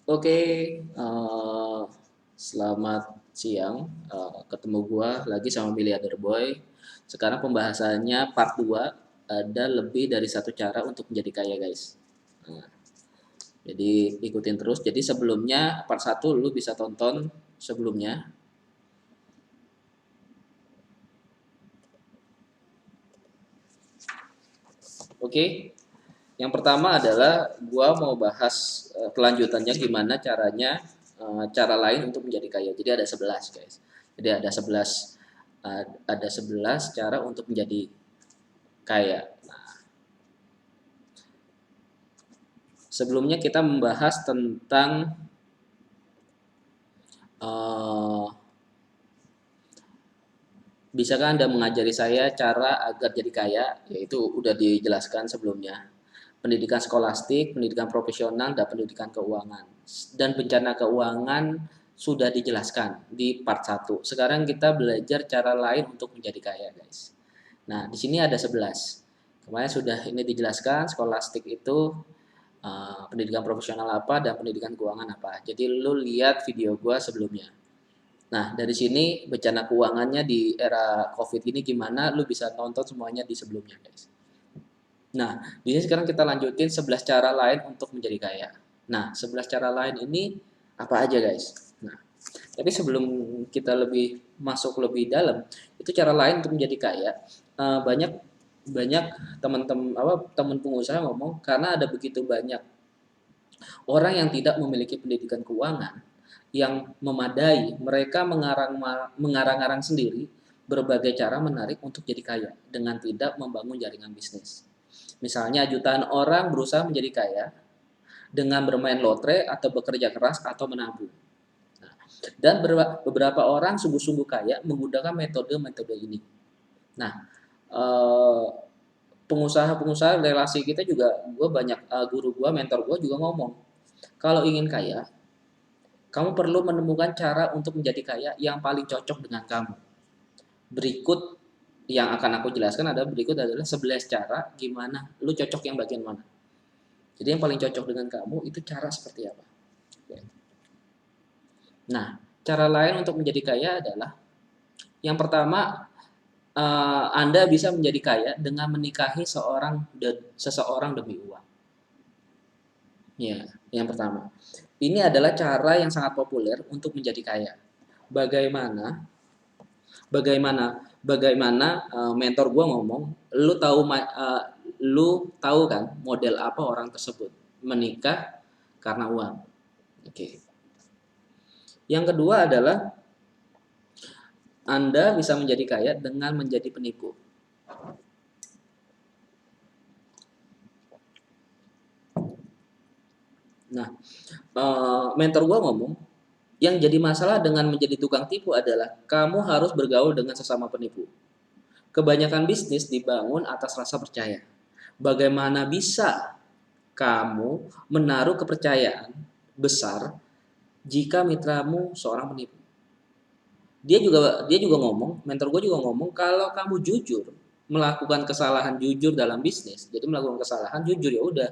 Oke, selamat siang. Ketemu gua lagi sama Miliarder Boy. Sekarang pembahasannya part 2, ada lebih dari satu cara untuk menjadi kaya, guys. Nah, jadi ikutin terus. Jadi sebelumnya part satu lu bisa tonton sebelumnya. Oke. Yang pertama adalah gua mau bahas kelanjutannya gimana caranya, cara lain untuk menjadi kaya. Jadi ada 11, guys. Jadi ada 11 cara untuk menjadi kaya. Sebelumnya kita membahas tentang uh, bisakah Anda mengajari saya cara agar jadi kaya? Yaitu udah dijelaskan sebelumnya. Pendidikan skolastik, pendidikan profesional, dan pendidikan keuangan. Dan bencana keuangan sudah dijelaskan di part 1. Sekarang kita belajar cara lain untuk menjadi kaya, guys. Nah, di sini ada 11. Kemarin sudah ini dijelaskan, skolastik itu pendidikan profesional apa dan pendidikan keuangan apa. Jadi lu lihat video gua sebelumnya. Nah, dari sini bencana keuangannya di era COVID ini gimana, lu bisa nonton semuanya di sebelumnya, guys. Nah, di sini sekarang kita lanjutin 11 cara lain untuk menjadi kaya. Nah, 11 cara lain ini apa aja, guys? Nah, tapi sebelum kita lebih masuk lebih dalam, itu cara lain untuk menjadi kaya. Banyak banyak teman-teman teman pengusaha ngomong karena ada begitu banyak orang yang tidak memiliki pendidikan keuangan yang memadai, mereka mengarang-arang sendiri berbagai cara menarik untuk jadi kaya dengan tidak membangun jaringan bisnis. Misalnya jutaan orang berusaha menjadi kaya dengan bermain lotre atau bekerja keras atau menabung. Nah, dan beberapa orang sungguh-sungguh kaya menggunakan metode-metode ini. Nah, eh, pengusaha-pengusaha relasi kita juga, gue banyak guru gue, mentor gue juga ngomong, kalau ingin kaya, kamu perlu menemukan cara untuk menjadi kaya yang paling cocok dengan kamu. Berikut yang akan aku jelaskan adalah 11 cara gimana lu cocok yang bagian mana. Jadi yang paling cocok dengan kamu itu cara seperti apa. Nah, cara lain untuk menjadi kaya adalah yang pertama, Anda bisa menjadi kaya dengan menikahi seseorang demi uang. Ya, yang pertama. Ini adalah cara yang sangat populer untuk menjadi kaya. Bagaimana bagaimana bagaimana mentor gue ngomong, lu tahu kan model apa orang tersebut menikah karena uang. Oke. Yang kedua adalah Anda bisa menjadi kaya dengan menjadi penipu. Nah, mentor gue ngomong, yang jadi masalah dengan menjadi tukang tipu adalah kamu harus bergaul dengan sesama penipu. Kebanyakan bisnis dibangun atas rasa percaya. Bagaimana bisa kamu menaruh kepercayaan besar jika mitramu seorang penipu? Dia juga ngomong, mentor gue juga ngomong, kalau kamu jujur melakukan kesalahan jujur dalam bisnis, jadi melakukan kesalahan jujur ya udah,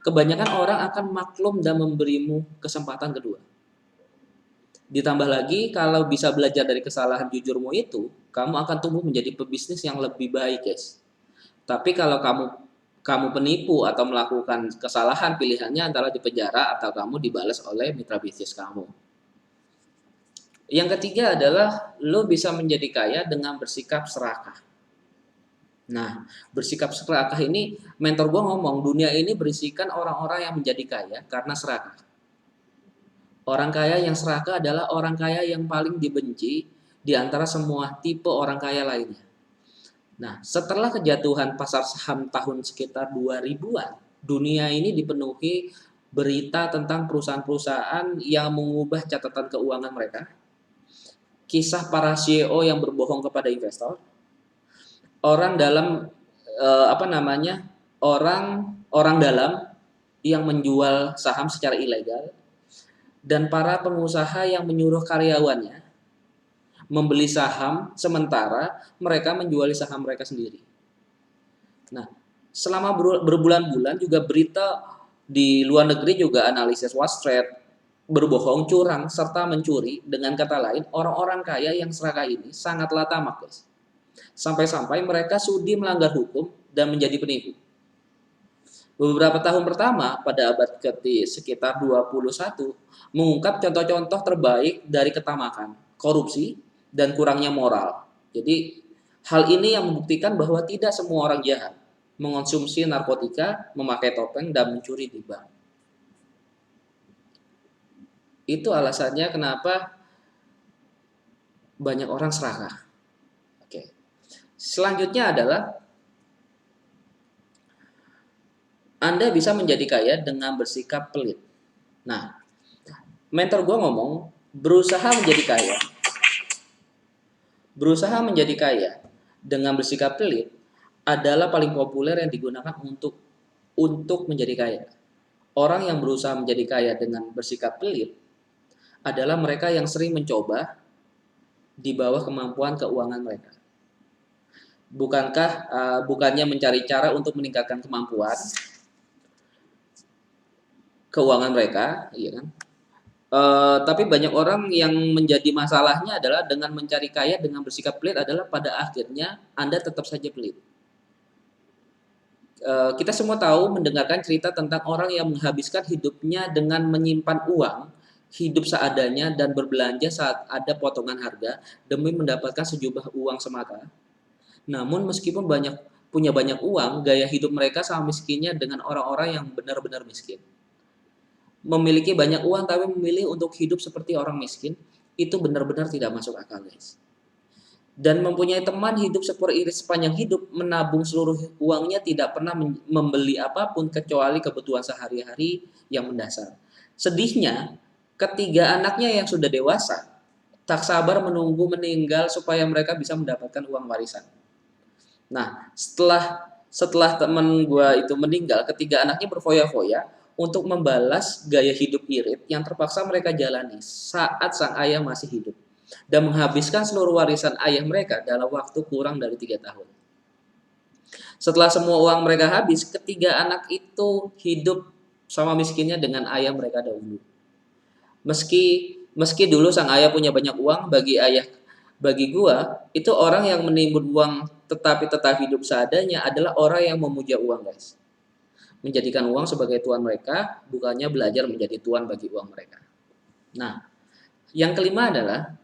kebanyakan orang akan maklum dan memberimu kesempatan kedua. Ditambah lagi kalau bisa belajar dari kesalahan jujurmu itu, kamu akan tumbuh menjadi pebisnis yang lebih baik, guys. Tapi kalau kamu penipu atau melakukan kesalahan, pilihannya antara dipenjara atau kamu dibalas oleh mitra bisnis kamu. Yang ketiga adalah lo bisa menjadi kaya dengan bersikap serakah. Nah, bersikap serakah ini mentor gue ngomong, dunia ini berisikan orang-orang yang menjadi kaya karena serakah. Orang kaya yang serakah adalah orang kaya yang paling dibenci di antara semua tipe orang kaya lainnya. Nah, setelah kejatuhan pasar saham tahun sekitar 2000-an, dunia ini dipenuhi berita tentang perusahaan-perusahaan yang mengubah catatan keuangan mereka, kisah para CEO yang berbohong kepada investor, orang dalam apa namanya? orang dalam yang menjual saham secara ilegal, dan para pengusaha yang menyuruh karyawannya membeli saham sementara mereka menjual saham mereka sendiri. Nah, selama berbulan-bulan juga berita di luar negeri juga analisis Wall Street berbohong, curang, serta mencuri. Dengan kata lain, orang-orang kaya yang serakah ini sangatlah tamak, guys. Sampai-sampai mereka sudi melanggar hukum dan menjadi penipu. Beberapa tahun pertama pada abad sekitar 21 mengungkap contoh-contoh terbaik dari ketamakan, korupsi, dan kurangnya moral. Jadi hal ini yang membuktikan bahwa tidak semua orang jahat mengonsumsi narkotika, memakai topeng, dan mencuri di bank. Itu alasannya kenapa banyak orang serakah. Oke. Selanjutnya adalah Anda bisa menjadi kaya dengan bersikap pelit. Nah, mentor gue ngomong, berusaha menjadi kaya dengan bersikap pelit adalah paling populer yang digunakan untuk menjadi kaya. Orang yang berusaha menjadi kaya dengan bersikap pelit adalah mereka yang sering mencoba di bawah kemampuan keuangan mereka. Bukannya mencari cara untuk meningkatkan kemampuan keuangan mereka, iya kan? Tapi banyak orang yang menjadi masalahnya adalah dengan mencari kaya dengan bersikap pelit adalah pada akhirnya Anda tetap saja pelit. Kita semua tahu mendengarkan cerita tentang orang yang menghabiskan hidupnya dengan menyimpan uang, hidup seadanya dan berbelanja saat ada potongan harga demi mendapatkan sejumlah uang semata. Namun meskipun punya banyak uang, gaya hidup mereka sama miskinnya dengan orang-orang yang benar-benar miskin. Memiliki banyak uang tapi memilih untuk hidup seperti orang miskin, itu benar-benar tidak masuk akal, guys. Dan mempunyai teman hidup sepanjang hidup, menabung seluruh uangnya, tidak pernah membeli apapun kecuali kebutuhan sehari-hari yang mendasar. Sedihnya, ketiga anaknya yang sudah dewasa tak sabar menunggu meninggal supaya mereka bisa mendapatkan uang warisan. Nah, setelah teman gue itu meninggal, ketiga anaknya berfoya-foya untuk membalas gaya hidup irit yang terpaksa mereka jalani saat sang ayah masih hidup, dan menghabiskan seluruh warisan ayah mereka dalam waktu kurang dari 3 tahun. Setelah semua uang mereka habis, ketiga anak itu hidup sama miskinnya dengan ayah mereka dahulu. Meski dulu sang ayah punya banyak uang, bagi gua itu orang yang menimbun uang tetapi tetap hidup seadanya adalah orang yang memuja uang, guys. Menjadikan uang sebagai tuan mereka, bukannya belajar menjadi tuan bagi uang mereka. Nah, yang kelima adalah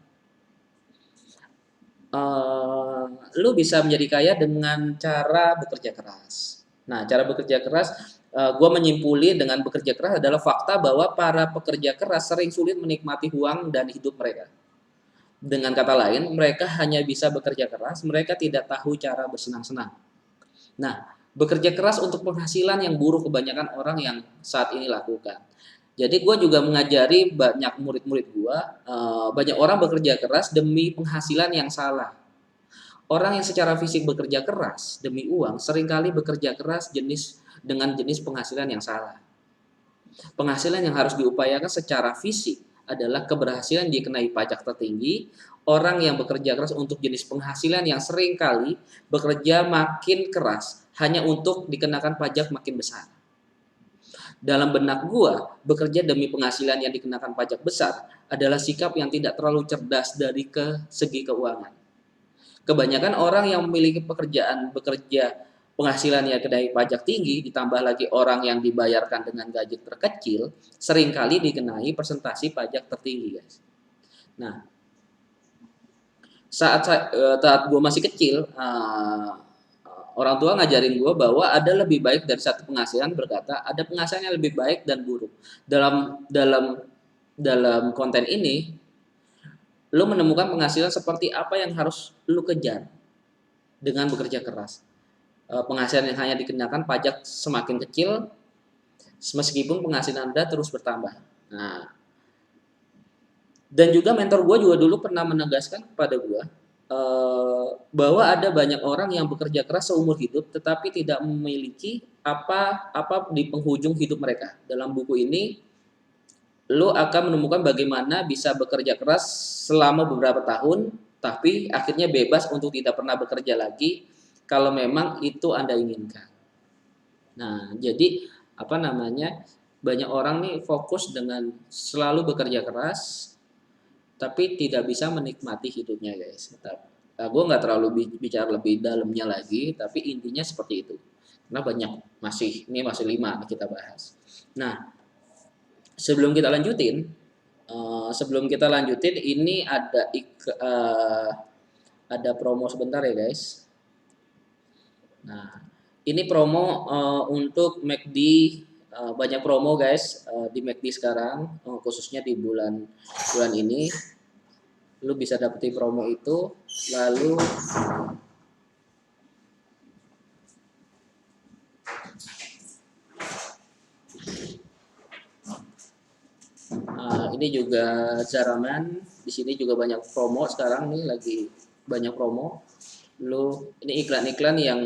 lu bisa menjadi kaya dengan cara bekerja keras. Nah, cara bekerja keras, gue menyimpuli dengan bekerja keras adalah fakta bahwa para pekerja keras sering sulit menikmati uang dan hidup mereka. Dengan kata lain, mereka hanya bisa bekerja keras, mereka tidak tahu cara bersenang-senang. Nah, bekerja keras untuk penghasilan yang buruk kebanyakan orang yang saat ini lakukan. Jadi gue juga mengajari banyak murid-murid gue, banyak orang bekerja keras demi penghasilan yang salah. Orang yang secara fisik bekerja keras demi uang seringkali bekerja keras dengan jenis penghasilan yang salah. Penghasilan yang harus diupayakan secara fisik adalah keberhasilan dikenai pajak tertinggi. Orang yang bekerja keras untuk jenis penghasilan yang seringkali bekerja makin keras hanya untuk dikenakan pajak makin besar. Dalam benak gua, bekerja demi penghasilan yang dikenakan pajak besar adalah sikap yang tidak terlalu cerdas dari segi keuangan. Kebanyakan orang yang memiliki bekerja penghasilannya kedai pajak tinggi, ditambah lagi orang yang dibayarkan dengan gaji terkecil, seringkali dikenai persentase pajak tertinggi, guys. Nah, saat gue masih kecil, orang tua ngajarin gue bahwa ada lebih baik dari satu penghasilan, berkata ada penghasilan yang lebih baik dan buruk. Dalam konten ini, lu menemukan penghasilan seperti apa yang harus lu kejar dengan bekerja keras. Penghasilan yang hanya dikenakan pajak semakin kecil meskipun penghasilan Anda terus bertambah. Nah, dan juga mentor gue juga dulu pernah menegaskan kepada gue bahwa ada banyak orang yang bekerja keras seumur hidup tetapi tidak memiliki apa di penghujung hidup mereka. Dalam buku ini lo akan menemukan bagaimana bisa bekerja keras selama beberapa tahun tapi akhirnya bebas untuk tidak pernah bekerja lagi kalau memang itu Anda inginkan. Nah, jadi banyak orang nih fokus dengan selalu bekerja keras, tapi tidak bisa menikmati hidupnya guys. Gue nggak terlalu bicara lebih dalamnya lagi, tapi intinya seperti itu. Karena banyak ini masih 5 kita bahas. Nah, sebelum kita lanjutin, ini ada promo sebentar ya guys. Nah, ini promo untuk McD, banyak promo guys di McD sekarang, khususnya di bulan ini. Lu bisa dapetin promo itu, lalu ini juga Zaraman, di sini juga banyak promo sekarang nih, lagi banyak promo. Ini iklan-iklan yang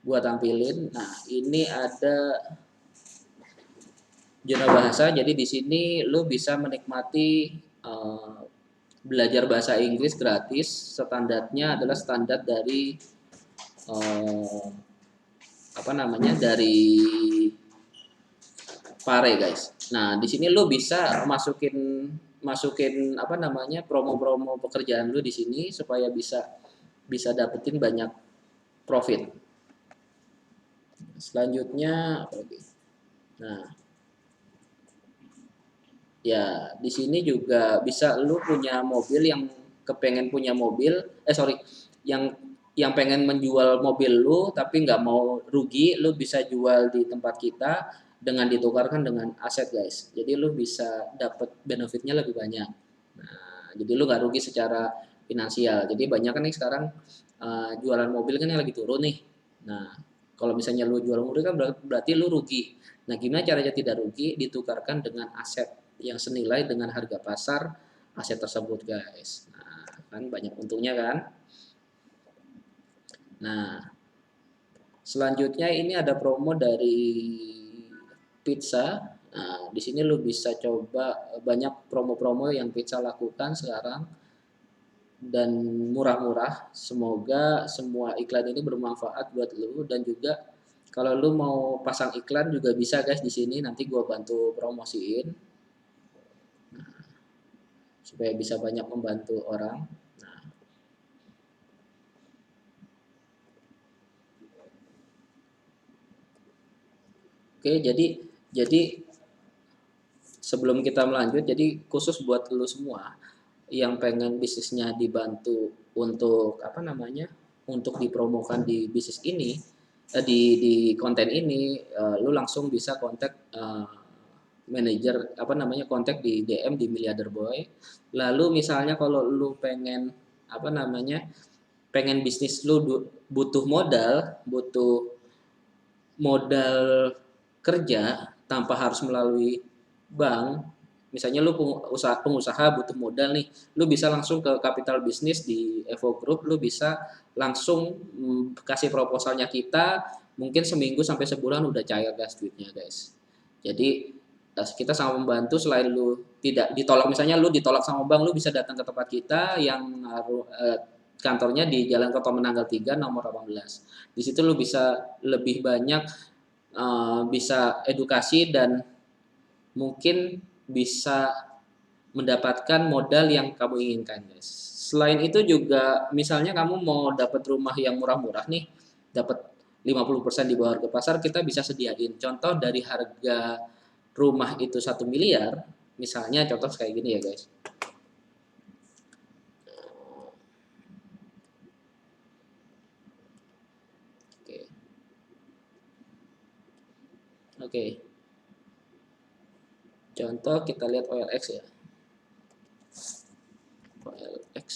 gua tampilin. Nah, ini ada zona bahasa, jadi di sini lu bisa menikmati belajar bahasa Inggris gratis. Standarnya adalah standar dari dari Pare guys. Nah, di sini lu bisa masukin promo-promo pekerjaan lu di sini supaya bisa dapetin banyak profit. Selanjutnya apa lagi? Nah, ya di sini juga bisa lu punya mobil, yang kepengen punya mobil, yang pengen menjual mobil lu tapi nggak mau rugi, lu bisa jual di tempat kita dengan ditukarkan dengan aset guys. Jadi lu bisa dapat benefitnya lebih banyak. Nah, jadi lu nggak rugi secara finansial. Jadi banyak kan nih sekarang jualan mobil kan yang lagi turun nih. Nah, kalau misalnya lu jual mobil kan berarti lu rugi. Nah, gimana caranya tidak rugi? Ditukarkan dengan aset yang senilai dengan harga pasar aset tersebut guys. Nah, kan banyak untungnya kan. Nah, selanjutnya ini ada promo dari pizza. Nah, di sini lu bisa coba banyak promo-promo yang pizza lakukan sekarang dan murah-murah. Semoga semua iklan ini bermanfaat buat lu, dan juga kalau lu mau pasang iklan juga bisa guys di sini, nanti gua bantu promosiin supaya bisa banyak membantu orang. Nah, oke, jadi sebelum kita melanjut, jadi khusus buat lu semua yang pengen bisnisnya dibantu untuk untuk dipromokan di bisnis ini, di konten ini, lu langsung bisa kontak manajer kontak di DM di Miliarder Boy. Lalu misalnya kalau lu pengen pengen bisnis lu butuh modal kerja tanpa harus melalui bank. Misalnya lu pengusaha butuh modal nih, lu bisa langsung ke Capital Bisnis di Evo Group, lu bisa langsung kasih proposalnya kita, mungkin seminggu sampai sebulan udah cair guys duitnya guys. Jadi kita sangat membantu. Selain lu tidak ditolak, misalnya lu ditolak sama bank, lu bisa datang ke tempat kita yang kantornya di Jalan Kota Menanggal 3 nomor 18. Di situ lu bisa lebih banyak bisa edukasi dan mungkin bisa mendapatkan modal yang kamu inginkan guys. Selain itu juga misalnya kamu mau dapat rumah yang murah-murah nih, dapat 50% di bawah harga pasar, kita bisa sediain. Contoh dari harga rumah itu 1 miliar, misalnya contoh kayak gini ya guys. Oke. Contoh kita lihat OLX ya. OLX.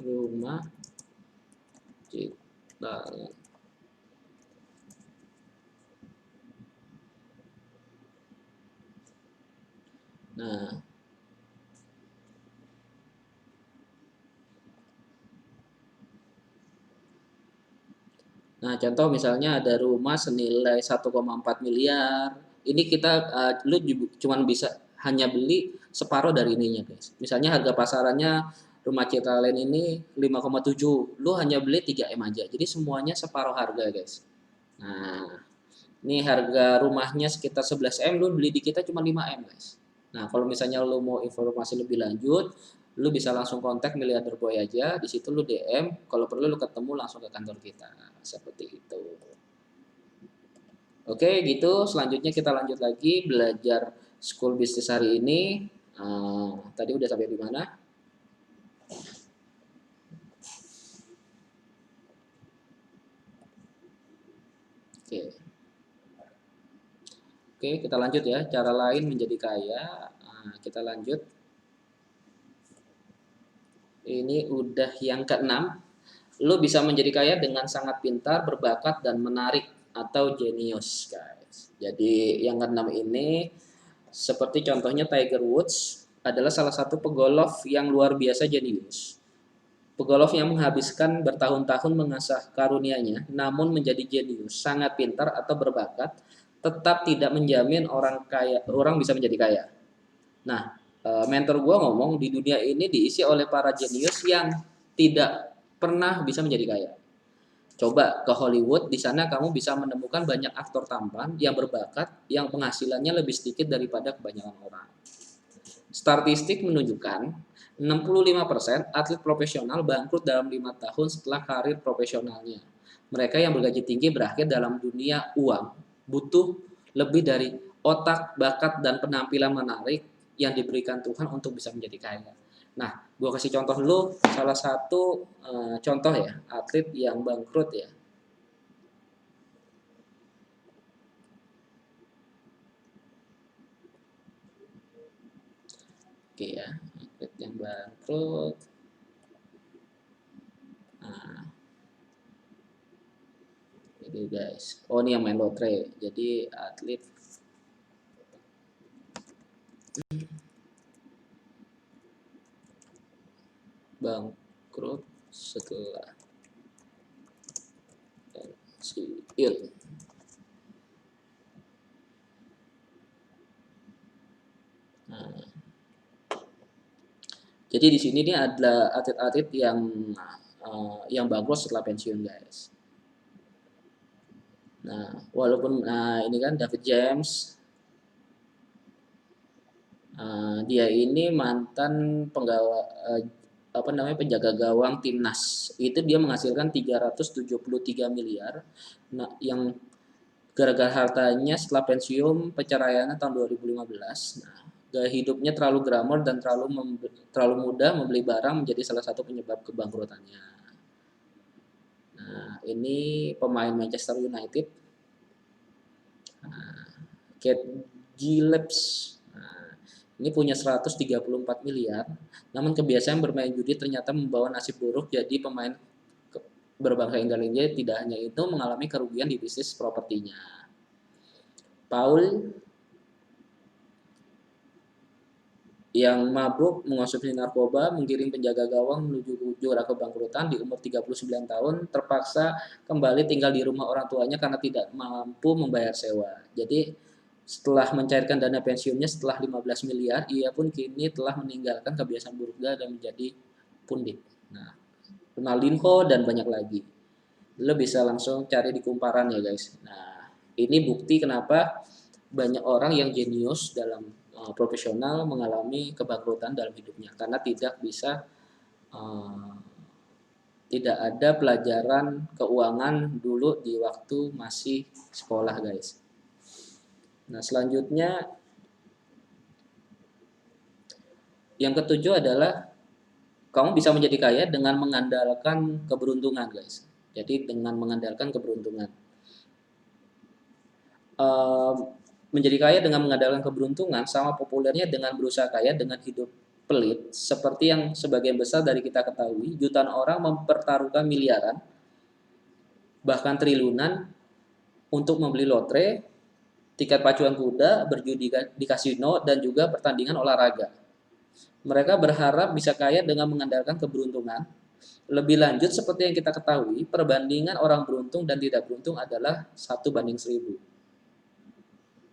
Rumah Ciptaan. Nah, contoh misalnya ada rumah senilai 1,4 miliar. Ini kita lu cuman bisa hanya beli separuh dari ininya guys. Misalnya harga pasarannya rumah Citra Land ini 5,7, lu hanya beli 3M aja. Jadi semuanya separuh harga guys. Nah, ini harga rumahnya sekitar 11M, lu beli di kita cuma 5M guys. Nah, kalau misalnya lu mau informasi lebih lanjut, lu bisa langsung kontak Miliarder Boy aja. Di situ lu DM, kalau perlu lu ketemu langsung ke kantor kita. Seperti itu. Oke, gitu. Selanjutnya kita lanjut lagi belajar school business hari ini. Tadi udah sampai di mana? Oke. Oke, kita lanjut ya. Cara lain menjadi kaya. Kita lanjut. Ini udah yang keenam. Lo bisa menjadi kaya dengan sangat pintar, berbakat, dan menarik atau jenius, guys. Jadi yang keenam ini seperti contohnya Tiger Woods adalah salah satu pegolf yang luar biasa jenius. Pegolf yang menghabiskan bertahun-tahun mengasah karunianya, namun menjadi jenius, sangat pintar atau berbakat, tetap tidak menjamin orang bisa menjadi kaya. Nah, mentor gue ngomong di dunia ini diisi oleh para jenius yang tidak pernah bisa menjadi kaya. Coba ke Hollywood, di sana kamu bisa menemukan banyak aktor tampan yang berbakat, yang penghasilannya lebih sedikit daripada kebanyakan orang. Statistik menunjukkan 65% atlet profesional bangkrut dalam 5 tahun setelah karir profesionalnya. Mereka yang bergaji tinggi berakhir dalam dunia uang, butuh lebih dari otak, bakat, dan penampilan menarik yang diberikan Tuhan untuk bisa menjadi kaya. Nah, gue kasih contoh dulu salah satu contoh ya, atlet yang bangkrut ya. Oke ya, atlet yang bangkrut. Nah, jadi guys, oh ini yang main lotre. Jadi atlet bangkrut setelah pensiun. Nah, jadi di sini nih ada atlet-atlet yang bangkrut setelah pensiun guys. Nah, walaupun ini kan David James, dia ini mantan penjaga gawang timnas. Itu dia menghasilkan 373 miliar. Nah, yang gara-gara hartanya setelah pensiun perceraiannya tahun 2015. Nah, gaya hidupnya terlalu glamor dan terlalu mudah membeli barang menjadi salah satu penyebab kebangkrutannya. Nah, ini pemain Manchester United. Kate Gillips. Ini punya 134 miliar, namun kebiasaan bermain judi ternyata membawa nasib buruk jadi pemain berbangsa Indonesia. Tidak hanya itu, mengalami kerugian di bisnis propertinya. Paul yang mabuk mengonsumsi narkoba, menggiring penjaga gawang menuju jurang kebangkrutan di umur 39 tahun, terpaksa kembali tinggal di rumah orang tuanya karena tidak mampu membayar sewa. Jadi setelah mencairkan dana pensiunnya setelah 15 miliar, ia pun kini telah meninggalkan kebiasaan buruknya dan menjadi pundit. Nah, Ronaldinho dan banyak lagi. Lo bisa langsung cari di kumparan ya guys. Nah, ini bukti kenapa banyak orang yang jenius dalam profesional mengalami kebangkrutan dalam hidupnya karena tidak ada pelajaran keuangan dulu di waktu masih sekolah guys. Nah, selanjutnya yang ketujuh adalah kamu bisa menjadi kaya dengan mengandalkan keberuntungan, guys. Jadi dengan mengandalkan keberuntungan. Menjadi kaya dengan mengandalkan keberuntungan sama populernya dengan berusaha kaya dengan hidup pelit. Seperti yang sebagian besar dari kita ketahui, jutaan orang mempertaruhkan miliaran, bahkan triliunan untuk membeli lotre, tiket pacuan kuda, berjudi di kasino, dan juga pertandingan olahraga. Mereka berharap bisa kaya dengan mengandalkan keberuntungan. Lebih lanjut, seperti yang kita ketahui, perbandingan orang beruntung dan tidak beruntung adalah 1:1000.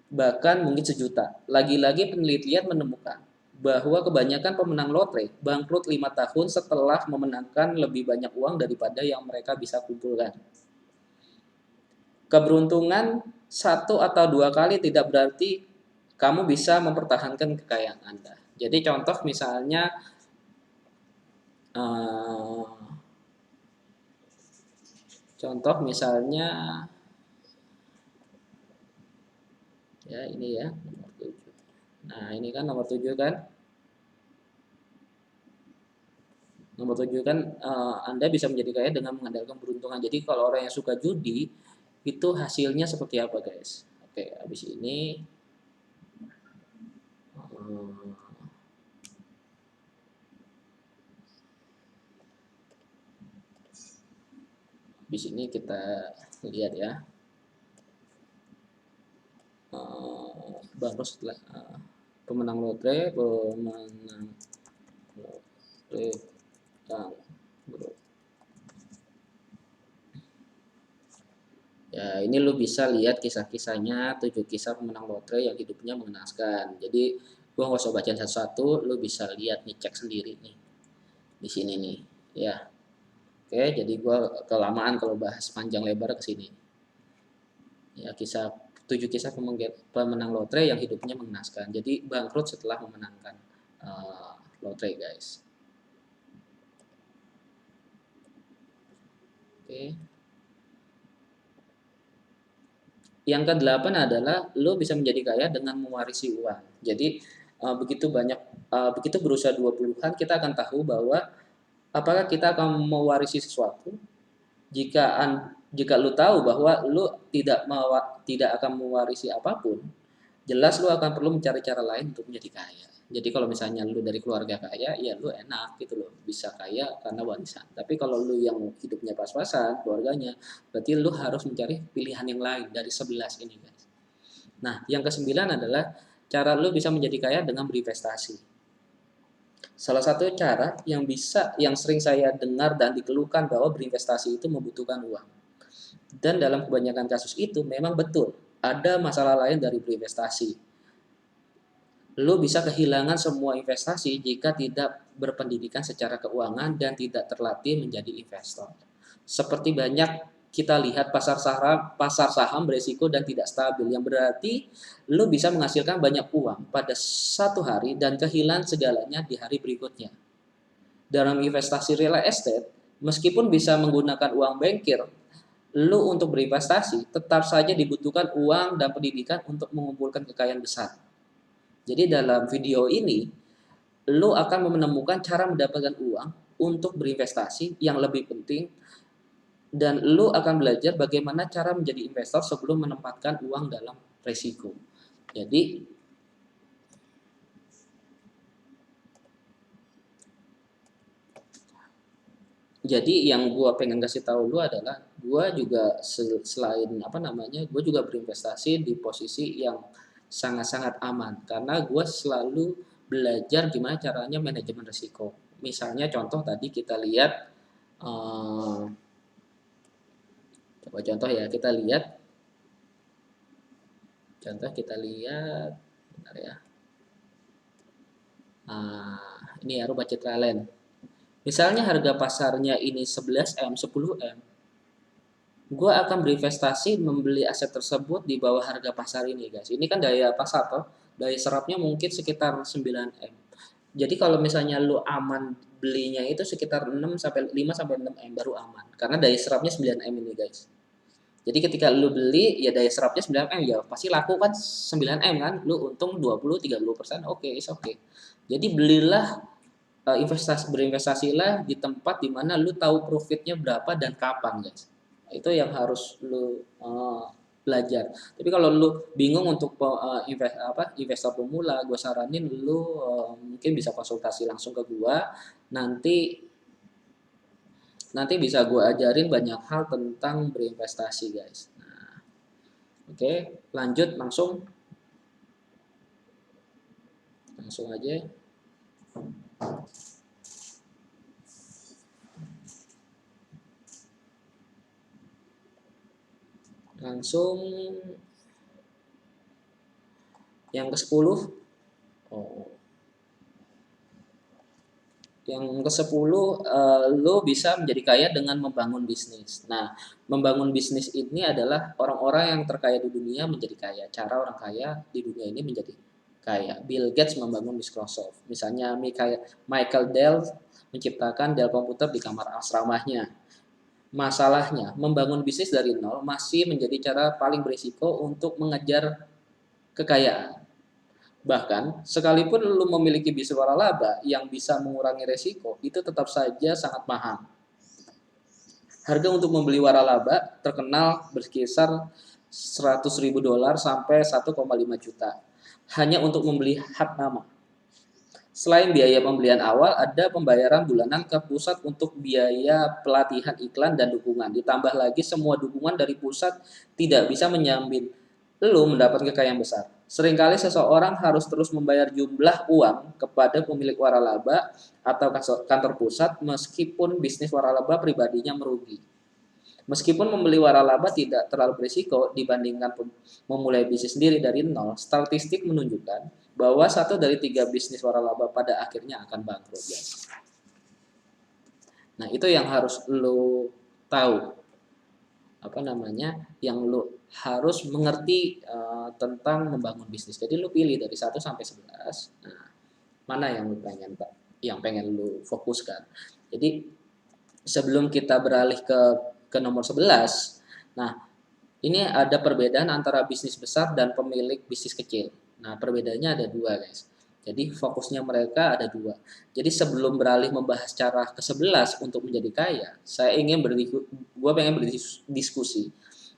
bahkan mungkin sejuta. Lagi-lagi penelitian menemukan bahwa kebanyakan pemenang lotre bangkrut 5 tahun setelah memenangkan lebih banyak uang daripada yang mereka bisa kumpulkan. Keberuntungan satu atau dua kali tidak berarti kamu bisa mempertahankan kekayaan Anda. Jadi eh, contoh misalnya ya ini ya nomor 7. Nah, ini kan nomor 7 kan. Nomor 7 kan Anda bisa menjadi kaya dengan mengandalkan peruntungan. Jadi kalau orang yang suka judi itu hasilnya seperti apa, guys? Oke, habis ini eh, kita lihat ya. Baru setelah pemenang lotre, bro. Ya, ini lu bisa lihat kisah-kisahnya, 7 kisah pemenang lotre yang hidupnya mengenaskan. Jadi, gua nggak usah bacain satu-satu, lu bisa lihat nih, cek sendiri nih. Di sini nih, ya. Oke, jadi gua kelamaan kalau bahas panjang lebar ke sini. Ya, 7 kisah pemenang lotre yang hidupnya mengenaskan. Jadi, bangkrut setelah memenangkan lotre, guys. Oke. Yang kedelapan adalah lo bisa menjadi kaya dengan mewarisi uang. Jadi begitu berusia 20-an kita akan tahu bahwa apakah kita akan mewarisi sesuatu. Jika lo tahu bahwa lo tidak akan mewarisi apapun, jelas lu akan perlu mencari cara lain untuk menjadi kaya. Jadi kalau misalnya lu dari keluarga kaya, ya lu enak gitu loh, bisa kaya karena warisan. Tapi kalau lu yang hidupnya pas-pasan, keluarganya, berarti lu harus mencari pilihan yang lain dari 11 ini, guys. Nah, yang kesembilan adalah cara lu bisa menjadi kaya dengan berinvestasi. Salah satu cara yang sering saya dengar dan dikeluhkan bahwa berinvestasi itu membutuhkan uang. Dan dalam kebanyakan kasus itu memang betul, ada masalah lain dari berinvestasi. Lo bisa kehilangan semua investasi jika tidak berpendidikan secara keuangan dan tidak terlatih menjadi investor. Seperti banyak kita lihat pasar saham beresiko dan tidak stabil, yang berarti lo bisa menghasilkan banyak uang pada satu hari dan kehilangan segalanya di hari berikutnya. Dalam investasi real estate, meskipun bisa menggunakan uang bankir, lo untuk berinvestasi tetap saja dibutuhkan uang dan pendidikan untuk mengumpulkan kekayaan besar. Jadi dalam video ini, lo akan menemukan cara mendapatkan uang untuk berinvestasi yang lebih penting, dan lo akan belajar bagaimana cara menjadi investor sebelum menempatkan uang dalam resiko. Jadi yang gue pengen kasih tahu lu adalah gue juga selain gue juga berinvestasi di posisi yang sangat-sangat aman karena gue selalu belajar gimana caranya manajemen risiko. Misalnya contoh tadi kita lihat, coba contoh ya bentar ya. Ini ya Rupa Citra Land. Misalnya harga pasarnya ini 11M, 10M, gue akan berinvestasi membeli aset tersebut di bawah harga pasar ini, guys. Ini kan daya pasar toh, daya serapnya mungkin sekitar 9M. Jadi kalau misalnya lu aman belinya itu sekitar 5 sampai 6M baru aman. Karena daya serapnya 9M ini, guys. Jadi ketika lu beli ya daya serapnya 9M ya pasti laku kan 9M kan. Lu untung 20-30%, oke, is oke. Jadi berinvestasilah di tempat dimana lu tahu profitnya berapa dan kapan, guys. Itu yang harus lu belajar. Tapi kalau lu bingung untuk investor pemula, gue saranin lu mungkin bisa konsultasi langsung ke gue. Nanti bisa gue ajarin banyak hal tentang berinvestasi, guys. Nah, oke, lanjut langsung aja. Langsung Yang ke-10, oh, yang ke-10, lo bisa menjadi kaya dengan membangun bisnis. Nah, membangun bisnis ini adalah orang-orang yang terkaya di dunia menjadi kaya. Cara orang kaya di dunia ini menjadi kaya. Bill Gates membangun Microsoft. Misalnya Michael Dell menciptakan Dell komputer di kamar asramanya. Masalahnya, membangun bisnis dari nol masih menjadi cara paling berisiko untuk mengejar kekayaan. Bahkan, sekalipun lu memiliki bisnis waralaba yang bisa mengurangi resiko, itu tetap saja sangat mahal. Harga untuk membeli waralaba terkenal berkisar 100 ribu dolar sampai 1,5 juta hanya untuk membeli hak nama. Selain biaya pembelian awal, ada pembayaran bulanan ke pusat untuk biaya pelatihan iklan dan dukungan. Ditambah lagi semua dukungan dari pusat tidak bisa menjamin lu mendapat kekayaan besar. Seringkali seseorang harus terus membayar jumlah uang kepada pemilik waralaba atau kantor pusat meskipun bisnis waralaba pribadinya merugi. Meskipun membeli waralaba tidak terlalu berisiko dibandingkan memulai bisnis sendiri dari nol, statistik menunjukkan bahwa 1 dari 3 bisnis waralaba pada akhirnya akan bangkrut. Ya. Nah, itu yang harus lo tahu. Yang lo harus mengerti tentang membangun bisnis. Jadi lo pilih dari 1 sampai 11. Nah, mana yang lo pengen lo fokuskan. Jadi sebelum kita beralih ke nomor 11, nah ini ada perbedaan antara bisnis besar dan pemilik bisnis kecil. Nah, perbedaannya ada 2, guys. Jadi fokusnya mereka ada 2. Jadi sebelum beralih membahas cara ke-11 untuk menjadi kaya, gue pengen berdiskusi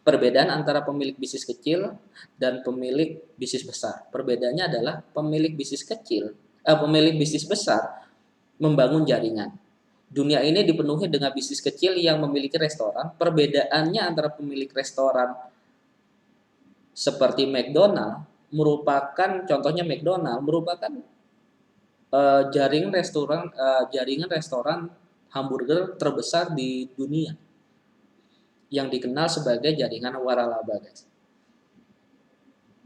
perbedaan antara pemilik bisnis kecil dan pemilik bisnis besar. Perbedaannya adalah pemilik bisnis besar membangun jaringan. Dunia ini dipenuhi dengan bisnis kecil yang memiliki restoran. Perbedaannya antara pemilik restoran seperti McDonald contohnya McDonald merupakan jaringan restoran hamburger terbesar di dunia yang dikenal sebagai jaringan waralaba, guys.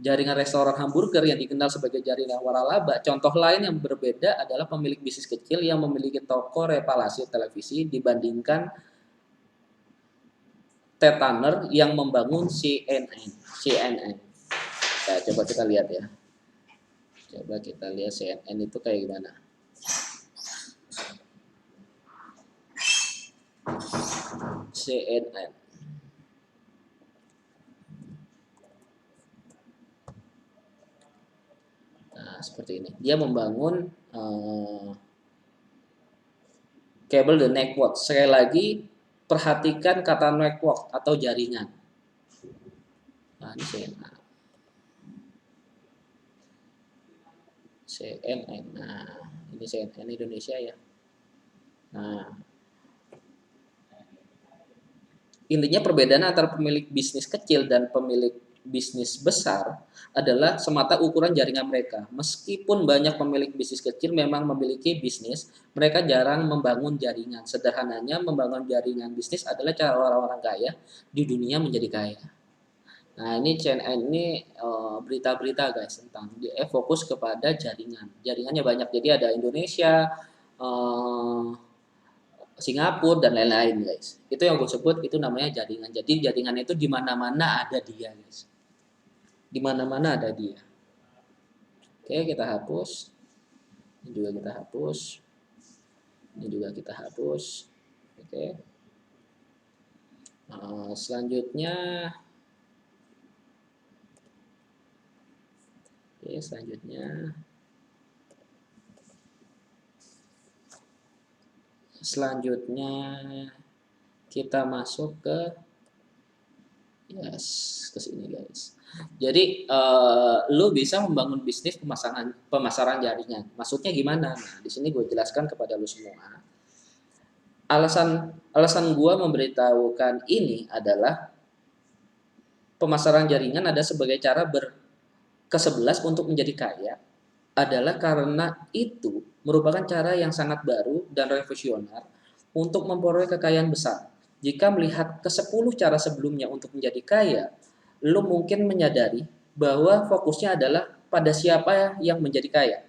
Jaringan restoran hamburger yang dikenal sebagai jaringan waralaba. Contoh lain yang berbeda adalah pemilik bisnis kecil yang memiliki toko repalasi televisi dibandingkan Ted Turner yang membangun CNN. Nah, coba kita lihat ya. Coba kita lihat CNN itu kayak gimana. CNN. Nah, seperti ini. Dia membangun kabel the network. Sekali lagi, perhatikan kata network atau jaringan. Nah, ini CNN. Nah, ini CNN Indonesia ya. Nah, intinya perbedaan antara pemilik bisnis kecil dan pemilik bisnis besar adalah semata ukuran jaringan mereka. Meskipun banyak pemilik bisnis kecil memang memiliki bisnis, mereka jarang membangun jaringan. Sederhananya, membangun jaringan bisnis adalah cara orang-orang kaya di dunia menjadi kaya. Nah, ini CNN ini berita-berita, guys, tentang dia fokus kepada jaringan. Jaringannya banyak. Jadi ada Indonesia, Singapura dan lain-lain, guys. Itu yang gue sebut itu namanya jaringan. Jadi jaringan itu di mana-mana ada dia, guys. Di mana-mana ada dia. Oke, kita hapus. Ini juga kita hapus. Ini juga kita hapus. Oke. Selanjutnya kita masuk ke sini, guys. Jadi lu bisa membangun bisnis pemasaran jaringan. Maksudnya gimana? Nah, di sini gue jelaskan kepada lu semua. Alasan gue memberitahukan ini adalah pemasaran jaringan ada sebagai cara ke-11 untuk menjadi kaya adalah karena itu merupakan cara yang sangat baru dan revolusioner untuk memperoleh kekayaan besar. Jika melihat ke-10 cara sebelumnya untuk menjadi kaya, lo mungkin menyadari bahwa fokusnya adalah pada siapa yang menjadi kaya.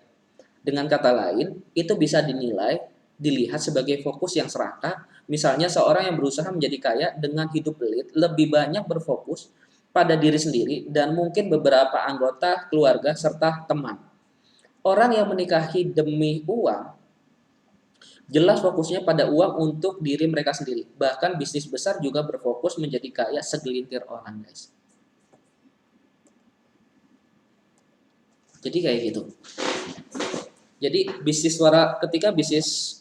Dengan kata lain, itu bisa dilihat sebagai fokus yang serakah. Misalnya seorang yang berusaha menjadi kaya dengan hidup pelit lebih banyak berfokus pada diri sendiri dan mungkin beberapa anggota keluarga serta teman. Orang yang menikahi demi uang jelas fokusnya pada uang untuk diri mereka sendiri. Bahkan bisnis besar juga berfokus menjadi kaya segelintir orang, guys. Jadi kayak gitu. Jadi ketika bisnis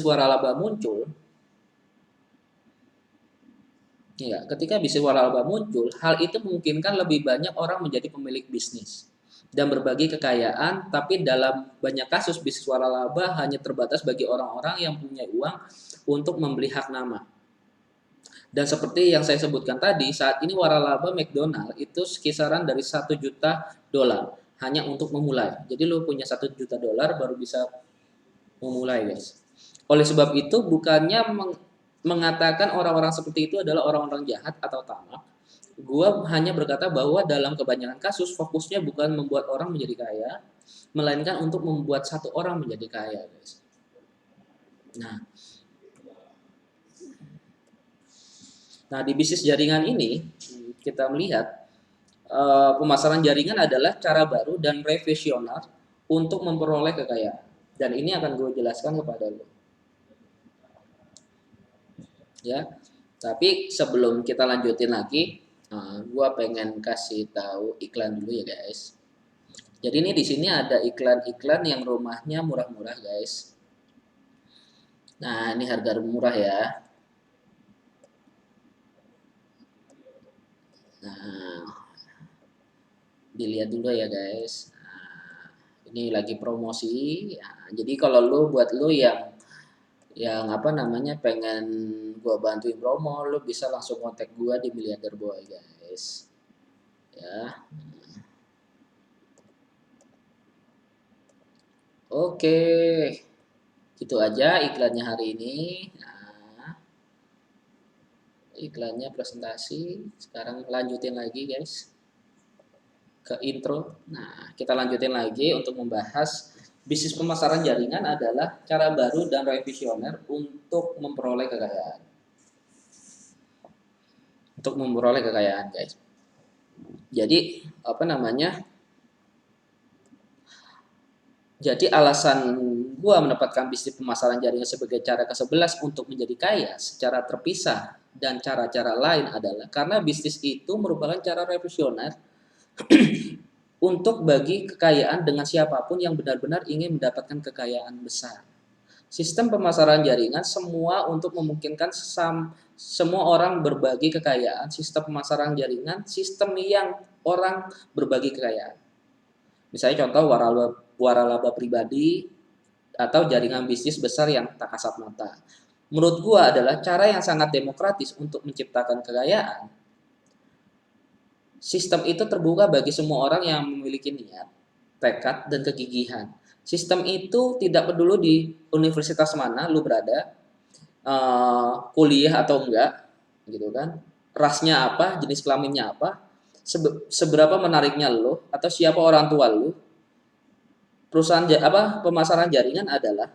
waralaba muncul, ya, ketika bisnis waralaba muncul, hal itu memungkinkan lebih banyak orang menjadi pemilik bisnis dan berbagi kekayaan, tapi dalam banyak kasus bisnis waralaba hanya terbatas bagi orang-orang yang punya uang untuk membeli hak nama. Dan seperti yang saya sebutkan tadi, saat ini waralaba McDonald itu kisaran dari 1 juta dolar hanya untuk memulai. Jadi lo punya 1 juta dolar baru bisa memulai, guys. Oleh sebab itu, bukannya mengatakan orang-orang seperti itu adalah orang-orang jahat atau tamak. Gua hanya berkata bahwa dalam kebanyakan kasus fokusnya bukan membuat orang menjadi kaya, melainkan untuk membuat satu orang menjadi kaya, guys. Nah, di bisnis jaringan ini kita melihat pemasaran jaringan adalah cara baru dan revisioner untuk memperoleh kekayaan. Dan ini akan gue jelaskan kepada lo. Ya, tapi sebelum kita lanjutin lagi, gue pengen kasih tahu iklan dulu ya, guys. Jadi ini di sini ada iklan-iklan yang rumahnya murah-murah, guys. Nah, ini harga murah ya. Nah, dilihat dulu ya, guys. Nah, ini lagi promosi. Nah, jadi kalau buat lo yang pengen gua bantuin promo, lo bisa langsung kontak gua di Miliarder Boy, guys. Ya. Oke. Itu aja iklannya hari ini. Nah, iklannya presentasi. Sekarang lanjutin lagi, guys, ke intro. Nah, kita lanjutin lagi untuk membahas bisnis pemasaran jaringan adalah cara baru dan revisioner untuk memperoleh kekayaan. Untuk memperoleh kekayaan, guys. Jadi, Jadi alasan gua mendapatkan bisnis pemasaran jaringan sebagai cara ke-11 untuk menjadi kaya secara terpisah dan cara-cara lain adalah karena bisnis itu merupakan cara revisioner untuk bagi kekayaan dengan siapapun yang benar-benar ingin mendapatkan kekayaan besar. Sistem pemasaran jaringan semua untuk memungkinkan semua orang berbagi kekayaan. Sistem pemasaran jaringan, sistem yang orang berbagi kekayaan. Misalnya contoh waralaba pribadi atau jaringan bisnis besar yang tak kasat mata. Menurut gua adalah cara yang sangat demokratis untuk menciptakan kekayaan. Sistem itu terbuka bagi semua orang yang memiliki niat, tekad, dan kegigihan. Sistem itu tidak peduli di universitas mana lu berada, kuliah atau enggak, gitu kan? Rasnya apa, jenis kelaminnya apa, seberapa menariknya lo, atau siapa orang tua lo. Pemasaran jaringan adalah